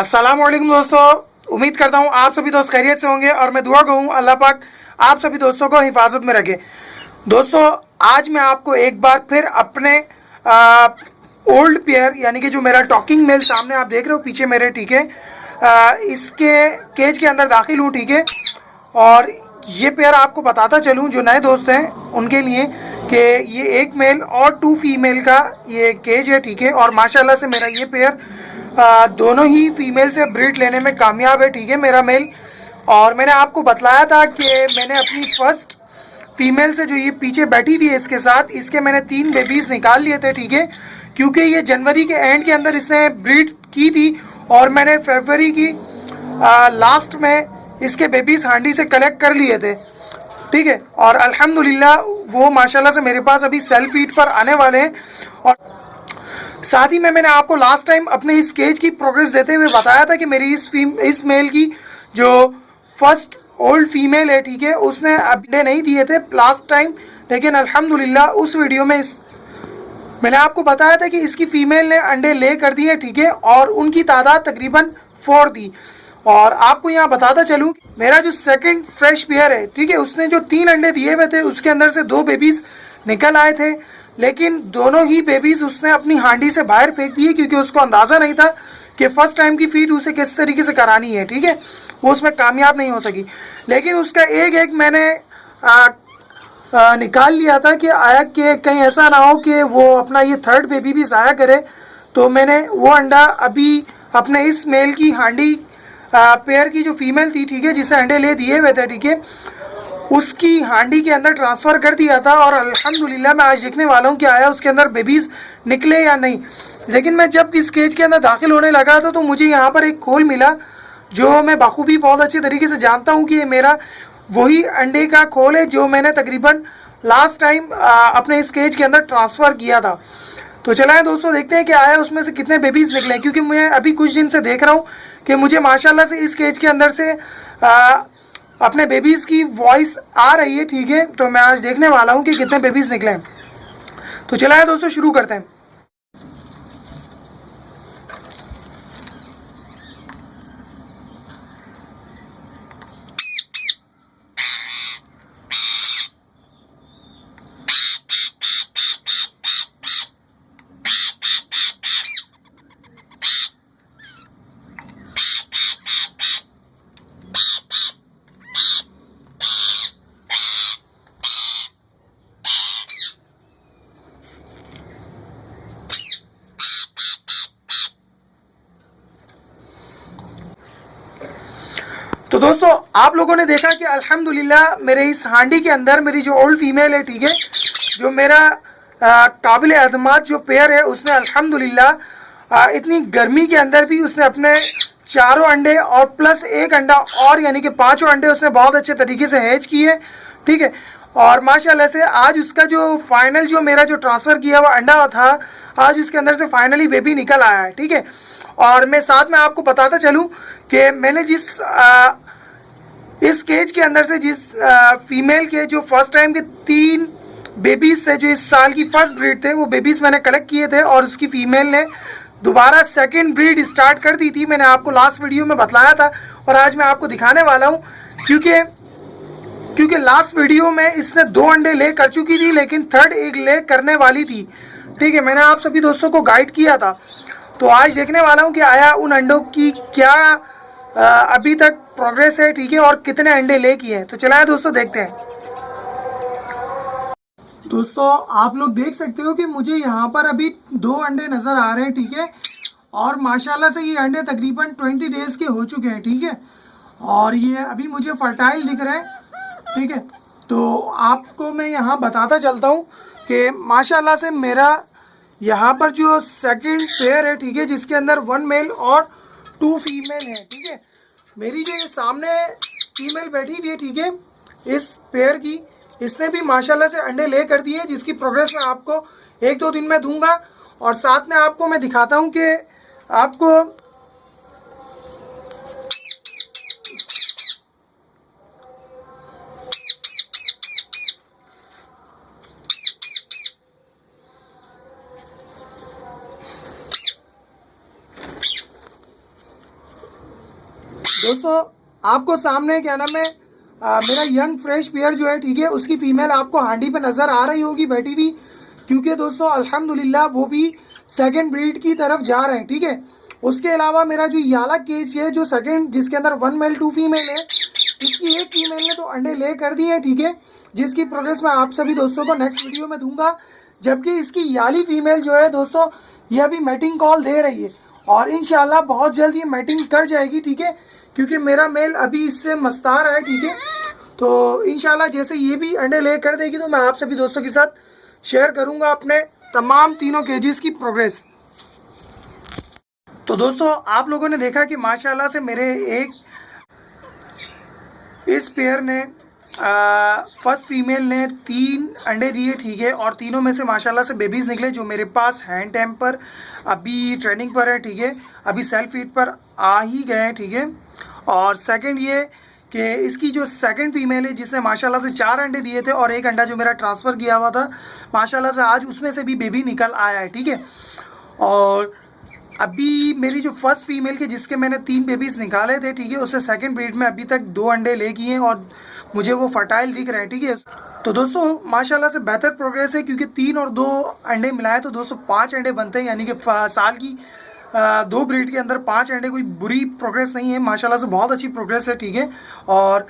अस्सलाम वालेकुम दोस्तों, उम्मीद करता हूँ आप सभी दोस्त खैरियत से होंगे और मैं दुआ कहूँ अल्लाह पाक आप सभी दोस्तों को हिफाजत में रखे। दोस्तों, आज मैं आपको एक बार फिर अपने ओल्ड पेयर यानी कि जो मेरा टॉकिंग मेल सामने आप देख रहे हो पीछे मेरे, ठीक है, इसके केज के अंदर दाखिल हूँ, ठीक है। और ये पेयर आपको बताता चलूँ जो नए दोस्त हैं उनके लिए कि ये एक मेल और 2 फीमेल का ये केज है, ठीक है। और माशाल्लाह से मेरा ये पेयर दोनों ही फीमेल से ब्रीड लेने में कामयाब है, ठीक है, मेरा मेल। और मैंने आपको बतलाया था कि मैंने अपनी फर्स्ट फीमेल से जो ये पीछे बैठी हुई है इसके साथ, इसके मैंने 3 बेबीज निकाल लिए थे, ठीक है, क्योंकि ये जनवरी के एंड के अंदर इसने ब्रीड की थी और मैंने फरवरी की लास्ट में इसके बेबीज हांडी से कलेक्ट कर लिए थे, ठीक है। और अल्हम्दुलिल्लाह वो माशाल्लाह से मेरे पास अभी सेल्फ फीड पर आने वाले हैं। और साथ ही में मैंने आपको लास्ट टाइम अपने इस केज की प्रोग्रेस देते हुए बताया था कि मेरी इस मेल की जो फर्स्ट ओल्ड फीमेल है, ठीक है, उसने अंडे नहीं दिए थे लास्ट टाइम, लेकिन अल्हम्दुलिल्लाह उस वीडियो में मैंने आपको बताया था कि इसकी फीमेल ने अंडे ले कर दिए, ठीक है, और उनकी तादाद तकरीबन 4 थी। और आपको यहाँ बताता चलूँ, मेरा जो सेकंड फ्रेश पेयर है, ठीक है, उसने जो 3 अंडे दिए हुए थे उसके अंदर से 2 बेबीज निकल आए थे, लेकिन दोनों ही बेबीज उसने अपनी हांडी से बाहर फेंक दिए क्योंकि उसको अंदाज़ा नहीं था कि फर्स्ट टाइम की फीड उसे किस तरीके से करानी है, ठीक है। वो उसमें कामयाब नहीं हो सकी, लेकिन उसका एक मैंने निकाल लिया था कि आया कि कहीं ऐसा ना हो कि वो अपना ये थर्ड बेबी भी ज़ाया करे। तो मैंने वो अंडा अभी अपने इस मेल की हांडी पेयर की जो फीमेल थी, ठीक है, जिसे अंडे ले दिए हुए थे, ठीक है, उसकी हांडी के अंदर ट्रांसफ़र कर दिया था। और अल्हम्दुलिल्लाह मैं आज देखने वाला हूँ कि आया उसके अंदर बेबीज़ निकले या नहीं। लेकिन मैं जब इस केज के अंदर दाखिल होने लगा था तो मुझे यहाँ पर एक खोल मिला जो मैं बखूबी बहुत अच्छे तरीके से जानता हूँ कि ये मेरा वही अंडे का खोल है जो मैंने तकरीबन लास्ट टाइम अपने इस केज के अंदर ट्रांसफ़र किया था। तो चलाएं दोस्तों, देखते हैं कि आया उसमें से कितने बेबीज़ निकले, क्योंकि मैं अभी कुछ दिन से देख रहा हूँ कि मुझे माशाल्लाह से इस केज के अंदर से अपने बेबीज़ की वॉइस आ रही है, ठीक है। तो मैं आज देखने वाला हूँ कि कितने बेबीज़ निकले हैं। तो चलाएं दोस्तों, शुरू करते हैं। तो दोस्तों, आप लोगों ने देखा कि अल्हम्दुलिल्लाह मेरे इस हांडी के अंदर मेरी जो ओल्ड फीमेल है, ठीक है, जो मेरा काबिल एतमाद जो पेयर है, उसने अल्हम्दुलिल्लाह इतनी गर्मी के अंदर भी उसने अपने 4 अंडे और प्लस 1 अंडा और यानी कि 5 अंडे उसने बहुत अच्छे तरीके से हैच किए, ठीक है। और माशाल्लाह से आज उसका जो फाइनल जो मेरा जो ट्रांसफ़र किया हुआ अंडा था, आज उसके अंदर से फाइनली बेबी निकल आया है, ठीक है। और मैं साथ में आपको बताता चलूँ कि मैंने इस केज के अंदर से जिस फीमेल के जो फर्स्ट टाइम के 3 बेबीज से जो इस साल की फर्स्ट ब्रीड थे वो बेबीज मैंने कलेक्ट किए थे और उसकी फीमेल ने दोबारा सेकंड ब्रीड स्टार्ट कर दी थी। मैंने आपको लास्ट वीडियो में बतलाया था और आज मैं आपको दिखाने वाला हूँ, क्योंकि लास्ट वीडियो में इसने 2 अंडे ले कर चुकी थी लेकिन थर्ड एग ले करने वाली थी, ठीक है। मैंने आप सभी दोस्तों को गाइड किया था। तो आज देखने वाला हूँ कि आया उन अंडों की क्या अभी तक प्रोग्रेस है, ठीक है, और कितने अंडे ले किए हैं। तो चलाए दोस्तों, देखते हैं। दोस्तों, आप लोग देख सकते हो कि मुझे यहाँ पर अभी 2 अंडे नज़र आ रहे हैं, ठीक है, और माशाल्लाह से ये अंडे तकरीबन 20 डेज़ के हो चुके हैं, ठीक है, और ये अभी मुझे फर्टाइल दिख रहे हैं, ठीक है। तो आपको मैं यहाँ बताता चलता हूँ कि माशाल्लाह से मेरा यहाँ पर जो सेकंड पेयर है, ठीक है, जिसके अंदर 1 मेल और 2 फीमेल है, ठीक है। मेरी जो ये सामने फीमेल बैठी हुई है, ठीक है, इस पेयर की, इसने भी माशाल्लाह से अंडे ले कर दिए, जिसकी प्रोग्रेस मैं आपको 1-2 दिन में दूंगा। और साथ में आपको मैं दिखाता हूँ कि आपको दोस्तों आपको सामने क्या नाम है मेरा यंग फ्रेश पेयर जो है, ठीक है, उसकी फीमेल आपको हांडी पे नज़र आ रही होगी बैठी हुई, क्योंकि दोस्तों अल्हम्दुलिल्लाह वो भी सेकंड ब्रीड की तरफ जा रहे हैं, ठीक है। उसके अलावा मेरा जो याला केज है जो सेकंड, जिसके अंदर 1 मेल 2 फीमेल है, इसकी एक फीमेल ने तो अंडे ले कर दिए हैं, ठीक है, जिसकी प्रोग्रेस मैं आप सभी दोस्तों को नेक्स्ट वीडियो में दूंगा। जबकि इसकी याली फीमेल जो है दोस्तों, ये अभी मैटिंग कॉल दे रही है और इंशाल्लाह बहुत जल्द ये मैटिंग कर जाएगी, ठीक है, क्योंकि मेरा मेल अभी इससे मस्तार है, ठीक है। तो इंशाल्लाह जैसे ये भी अंडे ले कर देगी तो मैं आप सभी दोस्तों के साथ शेयर करूंगा अपने तमाम तीनों केजीज की प्रोग्रेस। तो दोस्तों आप लोगों ने देखा कि माशाल्लाह से मेरे एक इस पेयर ने फर्स्ट फीमेल ने 3 अंडे दिए, ठीक है, और तीनों में से माशाल्लाह से बेबीज निकले जो मेरे पास हैंड टैम पर अभी ट्रेनिंग पर है, ठीक है, अभी सेल्फ फीड पर आ ही गए हैं, ठीक है। और सेकंड ये कि इसकी जो सेकंड फीमेल है जिसने माशाल्लाह से 4 अंडे दिए थे और एक अंडा जो मेरा ट्रांसफ़र किया हुआ था माशाल्लाह से आज उसमें से भी बेबी निकल आया है, ठीक है। और अभी मेरी जो फर्स्ट फीमेल के जिसके मैंने 3 बेबीज निकाले थे, ठीक है, उससे सेकंड ब्रीड में अभी तक 2 अंडे ले किए हैं और मुझे वो फर्टाइल दिख रहे हैं, ठीक है। तो दोस्तों माशाल्लाह से बेहतर प्रोग्रेस है, क्योंकि 3 और 2 अंडे मिलाए तो दोस्तों 5 अंडे बनते हैं, यानी कि साल की 2 ब्रीड के अंदर 5 अंडे कोई बुरी प्रोग्रेस नहीं है, माशाल्लाह से बहुत अच्छी प्रोग्रेस है, ठीक है। और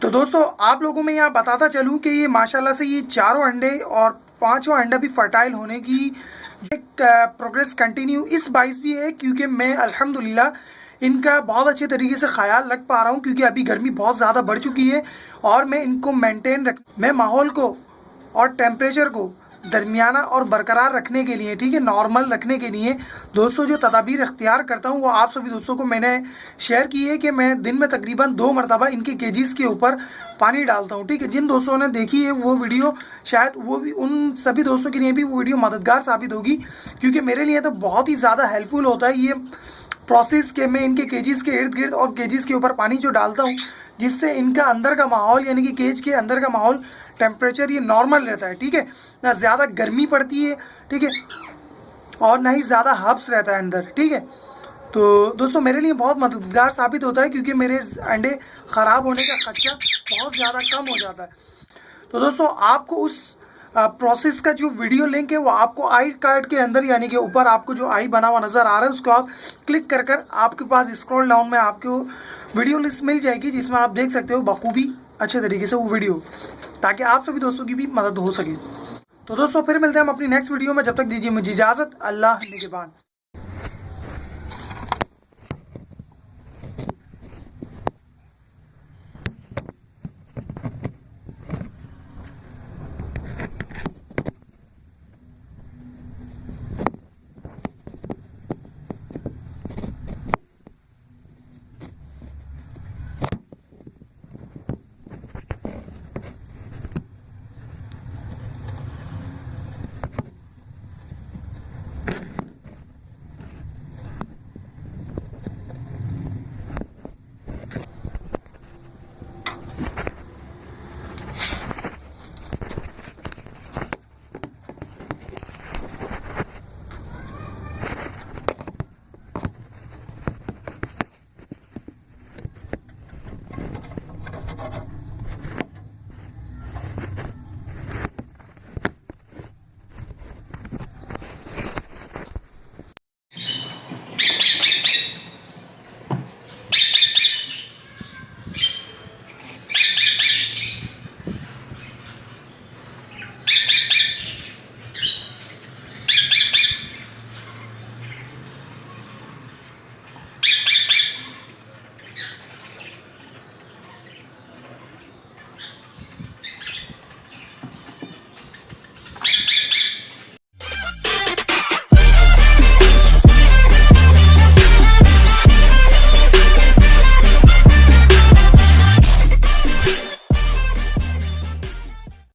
तो दोस्तों आप लोगों में यहाँ बताता चलूँ कि ये माशाल्लाह से ये 4 अंडे और 5वां अंडा भी फर्टाइल होने की एक प्रोग्रेस कंटिन्यू इस बाइस भी है, क्योंकि मैं अल्हम्दुलिल्लाह इनका बहुत अच्छे तरीके से ख्याल रख पा रहा हूँ, क्योंकि अभी गर्मी बहुत ज़्यादा बढ़ चुकी है और मैं इनको मैं माहौल को और टेम्परेचर को दरमियाना और बरकरार रखने के लिए, ठीक है, नॉर्मल रखने के लिए दोस्तों जो तदाबीर इख्तियार करता हूँ वो आप सभी दोस्तों को मैंने शेयर की है कि मैं दिन में तकरीबन 2 मरतबा इनके केजीज के ऊपर पानी डालता हूँ, ठीक है। जिन दोस्तों ने देखी है वो वीडियो शायद वो भी उन सभी दोस्तों के लिए भी वो वीडियो मददगार साबित होगी, क्योंकि मेरे लिए तो बहुत ही ज़्यादा हेल्पफुल होता है ये प्रोसेस के मैं इनके केजीज के इर्द गिर्द और केजीज के ऊपर पानी जो डालता हूँ, जिससे इनका अंदर का माहौल यानी कि केज के अंदर का माहौल टेम्परेचर ये नॉर्मल रहता है, ठीक है, ना ज़्यादा गर्मी पड़ती है, ठीक है, और ना ही ज़्यादा हब्स रहता है अंदर, ठीक है। तो दोस्तों मेरे लिए बहुत मददगार साबित होता है, क्योंकि मेरे अंडे ख़राब होने का खर्चा बहुत ज़्यादा कम हो जाता है। तो दोस्तों आपको उस प्रोसेस का जो वीडियो लिंक है वो आपको आई कार्ड के अंदर यानी कि ऊपर आपको जो आई बना हुआ नज़र आ रहा है उसको आप क्लिक कर कर आपके पास स्क्रॉल डाउन में आपको वीडियो लिस्ट मिल जाएगी, जिसमें आप देख सकते हो बखूबी अच्छे तरीके से वो वीडियो, ताकि आप सभी दोस्तों की भी मदद हो सके। तो दोस्तों फिर मिलते हैं हम अपनी नेक्स्ट वीडियो में, जब तक दीजिए मुझे इजाज़त। अल्लाह निगहबान।